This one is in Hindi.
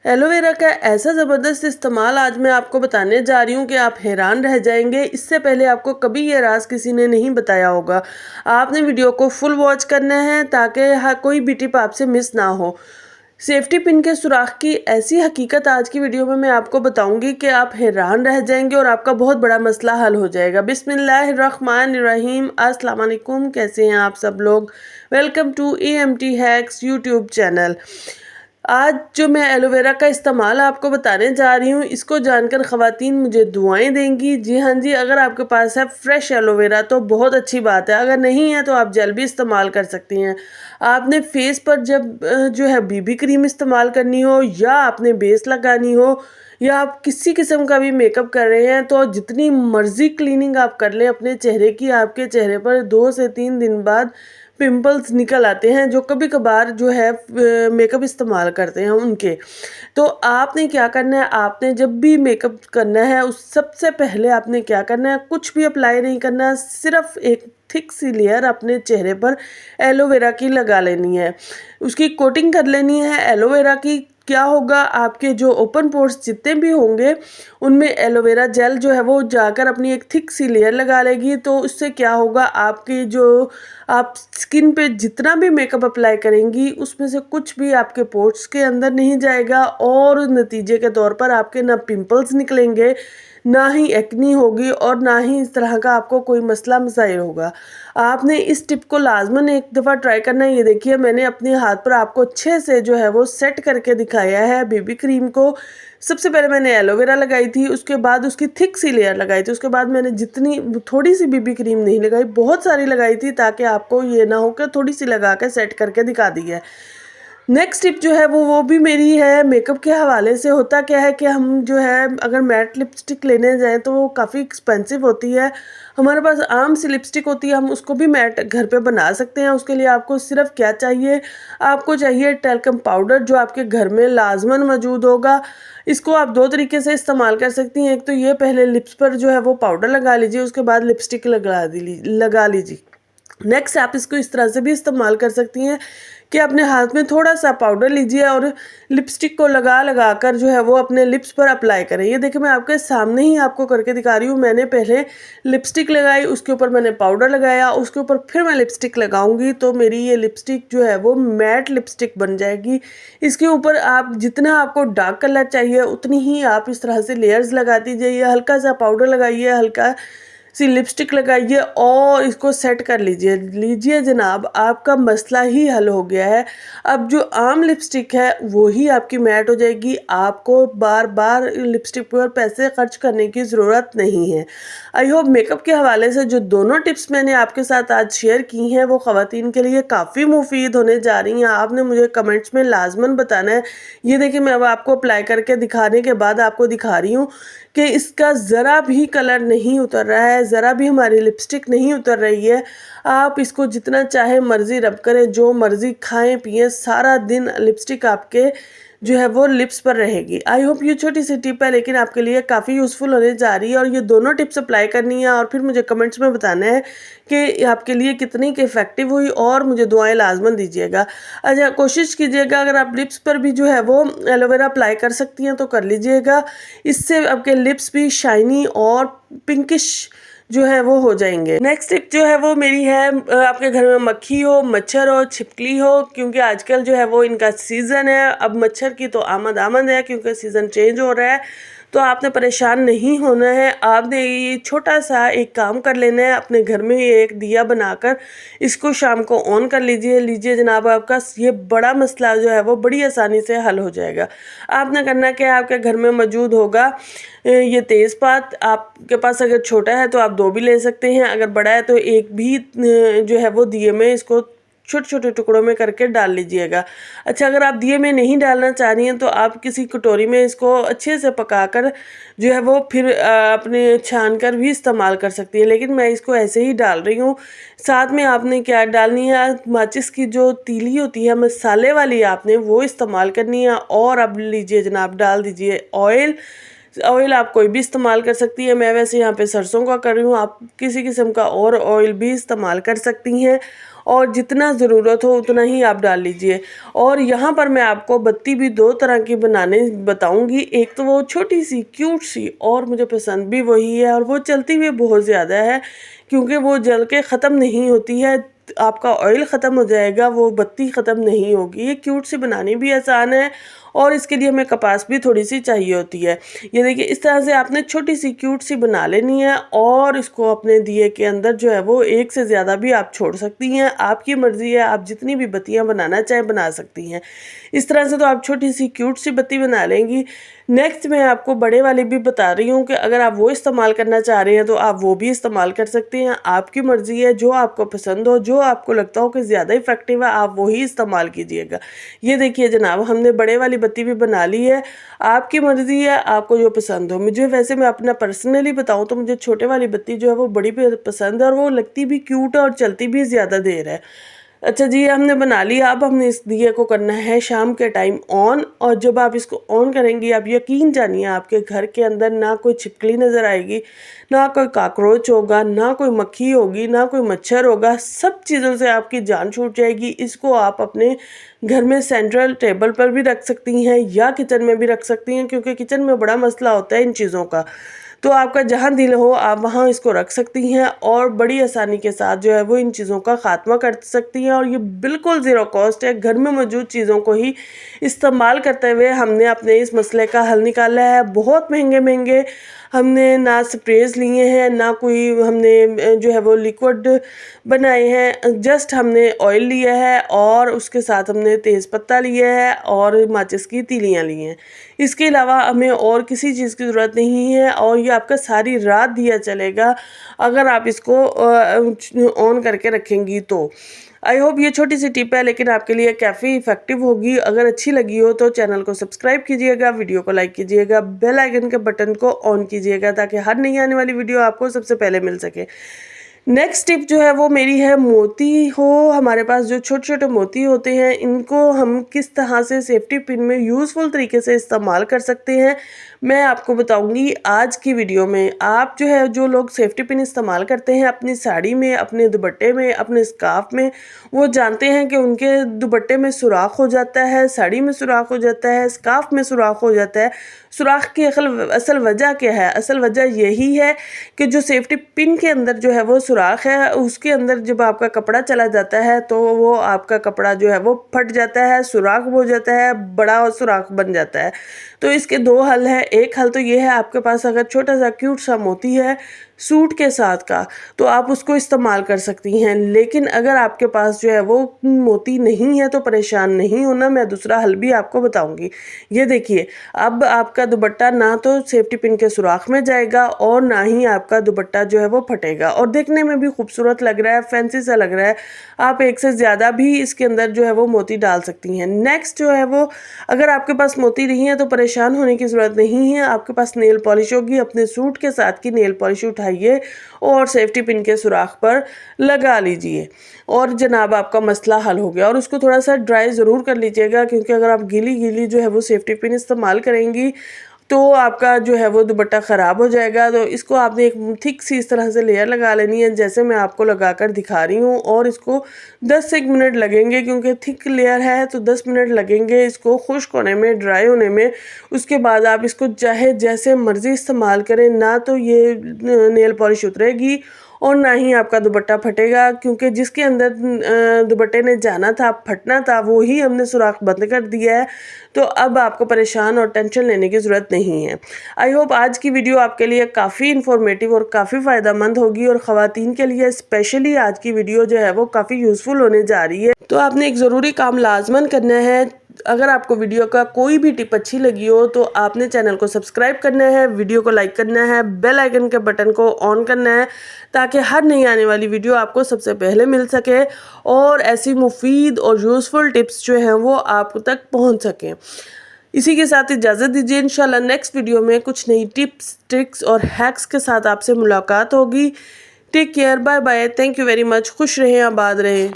एलोवेरा का ऐसा ज़बरदस्त इस्तेमाल आज मैं आपको बताने जा रही हूँ कि आप हैरान रह जाएंगे। इससे पहले आपको कभी ये राज किसी ने नहीं बताया होगा। आपने वीडियो को फुल वॉच करना है ताकि कोई भी टिप आपसे मिस ना हो। सेफ्टी पिन के सुराख की ऐसी हकीकत आज की वीडियो में मैं आपको बताऊंगी कि आप हैरान रह जाएंगे और आपका बहुत बड़ा मसला हल हो जाएगा। बिस्मिल्लाहिर्रहमानिर्रहीम। अस्सलाम वालेकुम, कैसे हैं आप सब लोग। Welcome to AMT hacks YouTube channel. आज जो मैं एलोवेरा का इस्तेमाल आपको बताने जा रही हूँ, इसको जानकर ख़वातीन मुझे दुआएं देंगी। जी हाँ जी, अगर आपके पास है फ्रेश एलोवेरा तो बहुत अच्छी बात है, अगर नहीं है तो आप जेल भी इस्तेमाल कर सकती हैं। आपने फेस पर जब जो है बीबी क्रीम इस्तेमाल करनी हो या आपने बेस लगानी हो या आप किसी किस्म का भी मेकअप कर रहे हैं तो जितनी मर्जी क्लीनिंग आप कर लें अपने चेहरे की, आपके चेहरे पर 2 से 3 दिन बाद पिंपल्स निकल आते हैं जो कभी कभार जो है मेकअप इस्तेमाल करते हैं उनके। तो आपने क्या करना है, आपने जब भी मेकअप करना है उस सबसे पहले आपने क्या करना है, कुछ भी अप्लाई नहीं करना है, सिर्फ एक थिक सी लेयर अपने चेहरे पर एलोवेरा की लगा लेनी है, उसकी कोटिंग कर लेनी है एलोवेरा की। क्या होगा, आपके जो ओपन पोर्स जितने भी होंगे उनमें एलोवेरा जेल जो है वो जाकर अपनी एक थिक सी लेयर लगा लेगी। तो उससे क्या होगा, आपकी जो आप स्किन पे जितना भी मेकअप अप्लाई करेंगी उसमें से कुछ भी आपके पोर्स के अंदर नहीं जाएगा और नतीजे के तौर पर आपके ना पिंपल्स निकलेंगे, ना ही एक्नी होगी और ना ही इस तरह का आपको कोई मसला मसाइल होगा। आपने इस टिप को लाजमन एक दफ़ा ट्राई करना है। ये देखिए, मैंने अपने हाथ पर आपको अच्छे से जो है वो सेट करके दिखाया है बीबी क्रीम को। सबसे पहले मैंने एलोवेरा लगाई थी, उसके बाद उसकी थिक सी लेयर लगाई थी, उसके बाद मैंने जितनी थोड़ी सी बीबी क्रीम नहीं लगाई, बहुत सारी लगाई थी ताकि आपको ये ना हो कि थोड़ी सी लगा के सेट करके दिखा दी है। नेक्स्ट टिप जो है वो भी मेरी है मेकअप के हवाले से। होता क्या है कि हम जो है अगर मैट लिपस्टिक लेने जाएं तो वो काफ़ी एक्सपेंसिव होती है। हमारे पास आम सी लिपस्टिक होती है, हम उसको भी मैट घर पे बना सकते हैं। उसके लिए आपको सिर्फ क्या चाहिए, आपको चाहिए टैल्कम पाउडर जो आपके घर में लाजमन मौजूद होगा। इसको आप 2 तरीके से इस्तेमाल कर सकती हैं। एक तो ये, पहले लिप्स पर जो है वो पाउडर लगा लीजिए, उसके बाद लिपस्टिक लगा लीजिए। नेक्स्ट आप इसको इस तरह से भी इस्तेमाल कर सकती हैं कि अपने हाथ में थोड़ा सा पाउडर लीजिए और लिपस्टिक को लगा लगा कर जो है वो अपने लिप्स पर अप्लाई करें। ये देखिए, मैं आपके सामने ही आपको करके दिखा रही हूँ। मैंने पहले लिपस्टिक लगाई, उसके ऊपर मैंने पाउडर लगाया, उसके ऊपर फिर मैं लिपस्टिक लगाऊंगी तो मेरी ये लिपस्टिक जो है वो मैट लिपस्टिक बन जाएगी। इसके ऊपर आप जितना आपको डार्क कलर चाहिए उतनी ही आप इस तरह से लेयर्स लगाती जाइए। हल्का सा पाउडर लगाइए, हल्का सी लिपस्टिक लगाइए और इसको सेट कर लीजिए जनाब, आपका मसला ही हल हो गया है। अब जो आम लिपस्टिक है वो ही आपकी मैट हो जाएगी, आपको बार बार लिपस्टिक पर पैसे खर्च करने की ज़रूरत नहीं है। आई होप मेकअप के हवाले से जो दोनों टिप्स मैंने आपके साथ आज शेयर की हैं वो ख़वातीन के लिए काफ़ी मुफीद होने जा रही हैं। आपने मुझे कमेंट्स में लाजमन बताना है। ये देखिए, मैं अब आपको अप्लाई करके दिखाने के बाद आपको दिखा रही हूँ कि इसका ज़रा भी कलर नहीं उतर रहा है, ज़रा भी हमारी लिपस्टिक नहीं उतर रही है। आप इसको जितना चाहे मर्ज़ी रब करें, जो मर्ज़ी खाएं पिएं, सारा दिन लिपस्टिक आपके जो है वो लिप्स पर रहेगी। आई होप ये छोटी सी टिप है लेकिन आपके लिए काफ़ी यूज़फुल होने जा रही है और ये दोनों टिप्स अप्लाई करनी है और फिर मुझे कमेंट्स में बताना है कि आपके लिए कितनी की इफ़ेक्टिव हुई और मुझे दुआएं लाजमन दीजिएगा। अच्छा, कोशिश कीजिएगा अगर आप लिप्स पर भी जो है वो एलोवेरा अप्लाई कर सकती हैं तो कर लीजिएगा। इससे आपके लिप्स भी शाइनी और पिंकिश जो है वो हो जाएंगे। नेक्स्ट टिप जो है वो मेरी है, आपके घर में मक्खी हो, मच्छर हो, छिपकली हो, क्योंकि आजकल जो है वो इनका सीज़न है। अब मच्छर की तो आमद है क्योंकि सीज़न चेंज हो रहा है। तो आपने परेशान नहीं होना है, आपने ये छोटा सा एक काम कर लेना है, अपने घर में एक दिया बनाकर इसको शाम को ऑन कर लीजिए जनाब, आपका ये बड़ा मसला जो है वो बड़ी आसानी से हल हो जाएगा। आपने करना क्या, आपके घर में मौजूद होगा ये तेज़पात। आपके पास अगर छोटा है तो आप 2 भी ले सकते हैं, अगर बड़ा है तो एक भी जो है वो दिए में इसको छोटे छोटे टुकड़ों में करके डाल लीजिएगा। अच्छा, अगर आप दिए में नहीं डालना चाह रही हैं तो आप किसी कटोरी में इसको अच्छे से पकाकर जो है वो फिर अपने छान कर भी इस्तेमाल कर सकती है, लेकिन मैं इसको ऐसे ही डाल रही हूँ। साथ में आपने क्या डालनी है, माचिस की जो तीली होती है मसाले वाली, आपने वो इस्तेमाल करनी है। और अब लीजिए जनाब, डाल दीजिए ऑयल आप कोई भी इस्तेमाल कर सकती है। मैं वैसे यहाँ पे सरसों का कर रही हूँ, आप किसी किस्म का और ऑयल भी इस्तेमाल कर सकती हैं। और जितना ज़रूरत हो उतना ही आप डाल लीजिए। और यहाँ पर मैं आपको बत्ती भी 2 तरह की बनाने बताऊँगी। एक तो वो छोटी सी क्यूट सी, और मुझे पसंद भी वही है, और वो चलती भी बहुत ज़्यादा है क्योंकि वो जल के ख़त्म नहीं होती है। आपका ऑयल ख़त्म हो जाएगा, वो बत्ती ख़त्म नहीं होगी। ये क्यूट सी बनानी भी आसान है और इसके लिए हमें कपास भी थोड़ी सी चाहिए होती है। ये देखिए, इस तरह से आपने छोटी सी क्यूट सी बना लेनी है और इसको अपने दिए के अंदर जो है वो एक से ज़्यादा भी आप छोड़ सकती हैं। आपकी मर्ज़ी है, आप जितनी भी बत्तियां बनाना चाहें बना सकती हैं। इस तरह से तो आप छोटी सी क्यूट सी बत्ती बना लेंगी। नेक्स्ट मैं आपको बड़े वाली भी बता रही हूँ कि अगर आप वो इस्तेमाल करना चाह रहे हैं तो आप वो भी इस्तेमाल कर सकते हैं। आपकी मर्ज़ी है, जो आपको पसंद हो, जो आपको लगता हो कि ज़्यादा इफ़ेक्टिव है, आप वही इस्तेमाल कीजिएगा। ये देखिए जनाब, हमने बड़े वाली बत्ती भी बना ली है। आपकी मर्ज़ी है, आपको जो पसंद हो। मुझे वैसे मैं अपना पर्सनली बताऊँ तो मुझे छोटे वाली बत्ती जो है वो बड़ी पसंद है और वो लगती भी क्यूट है और चलती भी ज़्यादा देर है। अच्छा जी, हमने बना लिया। अब हमने इस दिए को करना है शाम के टाइम ऑन, और जब आप इसको ऑन करेंगी आप यकीन जानिए आपके घर के अंदर ना कोई छिपकली नज़र आएगी, ना कोई कॉकरोच होगा, ना कोई मक्खी होगी, ना कोई मच्छर होगा। सब चीज़ों से आपकी जान छूट जाएगी। इसको आप अपने घर में सेंट्रल टेबल पर भी रख सकती हैं या किचन में भी रख सकती हैं, क्योंकि किचन में बड़ा मसला होता है इन चीज़ों का। तो आपका जहाँ दिल हो आप वहाँ इसको रख सकती हैं और बड़ी आसानी के साथ जो है वो इन चीज़ों का ख़ात्मा कर सकती हैं। और ये बिल्कुल ज़ीरो कॉस्ट है। घर में मौजूद चीज़ों को ही इस्तेमाल करते हुए हमने अपने इस मसले का हल निकाला है। बहुत महंगे महंगे हमने ना स्प्रेज लिए हैं, ना कोई हमने जो है वो लिक्विड बनाए हैं। जस्ट हमने ऑयल लिया है और उसके साथ हमने तेज़पत्ता लिया है और माचिस की तीलियाँ ली हैं। इसके अलावा हमें और किसी चीज़ की ज़रूरत नहीं है और ये आपका सारी रात दिया चलेगा अगर आप इसको ऑन करके रखेंगी तो। आई होप ये छोटी सी टिप है लेकिन आपके लिए काफ़ी इफेक्टिव होगी। अगर अच्छी लगी हो तो चैनल को सब्सक्राइब कीजिएगा, वीडियो को लाइक कीजिएगा, बेल आइकन के बटन को ऑन कीजिएगा ताकि हर नई आने वाली वीडियो आपको सबसे पहले मिल सके। नेक्स्ट टिप जो है वो मेरी है, मोती हो हमारे पास जो छोटे छोटे मोती होते हैं, इनको हम किस तरह से सेफ्टी पिन में यूज़फुल तरीके से इस्तेमाल कर सकते हैं मैं आपको बताऊंगी आज की वीडियो में। आप जो है जो लोग सेफ्टी पिन इस्तेमाल करते हैं अपनी साड़ी में, अपने दुपट्टे में, अपने स्कार्फ में, वो जानते हैं कि उनके दुपट्टे में सुराख हो जाता है, साड़ी में सुराख हो जाता है, स्कार्फ में सुराख हो जाता है। सुराख की असल वजह क्या है? असल वजह यही है कि जो सेफ्टी पिन के अंदर जो है वो सुराख है, उसके अंदर जब आपका कपड़ा चला जाता है तो वो आपका कपड़ा जो है वो फट जाता है, सुराख हो जाता है, बड़ा सुराख बन जाता है। तो इसके दो हल है। एक हल तो ये है, आपके पास अगर छोटा सा क्यूट सा मोती है सूट के साथ का तो आप उसको इस्तेमाल कर सकती हैं। लेकिन अगर आपके पास जो है वो मोती नहीं है तो परेशान नहीं होना, मैं दूसरा हल भी आपको बताऊंगी। ये देखिए, अब आपका दुपट्टा ना तो सेफ्टी पिन के सुराख में जाएगा और ना ही आपका दुपट्टा जो है वो फटेगा और देखने में भी खूबसूरत लग रहा है, फैंसी सा लग रहा है। आप एक से ज़्यादा भी इसके अंदर जो है वो मोती डाल सकती हैं। नेक्स्ट जो है वो, अगर आपके पास मोती नहीं है तो परेशान होने की ज़रूरत नहीं है। आपके पास नेल पॉलिश होगी, अपने सूट के साथ की नेल पॉलिश उठाइए और सेफ्टी पिन के सुराख पर लगा लीजिए और जनाब आपका मसला हल हो गया। और उसको थोड़ा सा ड्राई ज़रूर कर लीजिएगा, क्योंकि अगर आप गीली गीली जो है वो सेफ्टी पिन इस्तेमाल करेंगी तो आपका जो है वो दुपट्टा ख़राब हो जाएगा। तो इसको आपने एक थिक सी इस तरह से लेयर लगा लेनी है जैसे मैं आपको लगाकर दिखा रही हूँ, और इसको 10 से 1 मिनट लगेंगे क्योंकि थिक लेयर है तो 10 मिनट लगेंगे इसको खुश्क होने में, ड्राई होने में। उसके बाद आप इसको चाहे जैसे मर्ज़ी इस्तेमाल करें, ना तो ये नेल पॉलिश उतरेगी और ना ही आपका दुपट्टा फटेगा, क्योंकि जिसके अंदर दुपट्टे ने जाना था, फटना था, वो ही हमने सुराख बंद कर दिया है। तो अब आपको परेशान और टेंशन लेने की ज़रूरत नहीं है। आई होप आज की वीडियो आपके लिए काफ़ी इन्फॉर्मेटिव और काफ़ी फ़ायदेमंद होगी और ख़वातीन के लिए स्पेशली आज की वीडियो जो है वो काफ़ी यूज़फुल होने जा रही है। तो आपने एक ज़रूरी काम लाजमन करना है। अगर आपको वीडियो का कोई भी टिप अच्छी लगी हो तो आपने चैनल को सब्सक्राइब करना है, वीडियो को लाइक करना है, बेल आइकन के बटन को ऑन करना है ताकि हर नई आने वाली वीडियो आपको सबसे पहले मिल सके और ऐसी मुफीद और यूज़फुल टिप्स जो हैं वो आप तक पहुंच सकें। इसी के साथ इजाज़त दीजिए। इंशाल्लाह नेक्स्ट वीडियो में कुछ नई टिप्स, ट्रिक्स और हैक्स के साथ आपसे मुलाकात होगी। Take care, bye bye, thank you very much. खुश रहें, आबाद रहें।